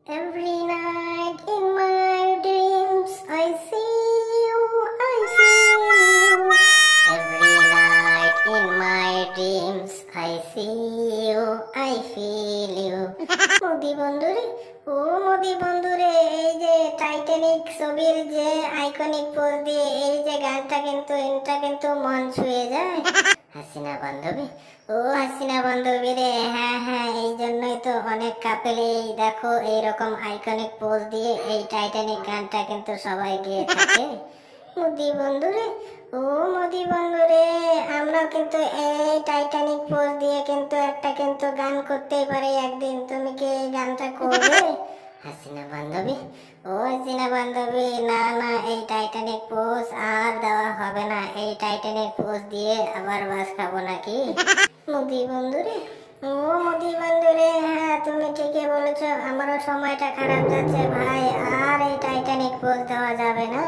Every night in my dreams I see you, I feel you. Every night in my dreams I see you, I feel you. Modi বন্ধুরে, ও মোদি বন্ধুরে, এই যে Titanic ছবির যে iconic pose দিয়ে এই যে গানটা কিন্তু মন ছুঁয়ে যায়। হাসিনা বান্ধবী, ও হাসিনা বান্ধবী রে, হ্যাঁ এই জন্যই তো অনেক কাপেল দেখো এইরকম আইকনিক পোজ দিয়ে এই টাইটানিক গানটা কিন্তু সবাই গেয়ে থাকে। মোদি বন্ধুরে, ও মোদি বন্ধুরে, আমরা কিন্তু এই টাইটানিক পোজ দিয়ে কিন্তু একটা গান করতেই পারি একদিন। তুমি কি এই গানটা করবে? হাসিনা বান্ধবী, ও হাসিনা বান্ধবী, না এই টাইটানিক পোজ আর দেওয়া হবে না। এই টাইটানিক পোজ দিয়ে আবার বাস খাবো নাকি? মোদি বন্ধুরে, ও মোদি বন্ধুরে, হ্যাঁ তুমি ঠিকই বলেছো, আমারও সময়টা খারাপ যাচ্ছে ভাই, আর এই টাইটানিক পোজ দেওয়া যাবে না।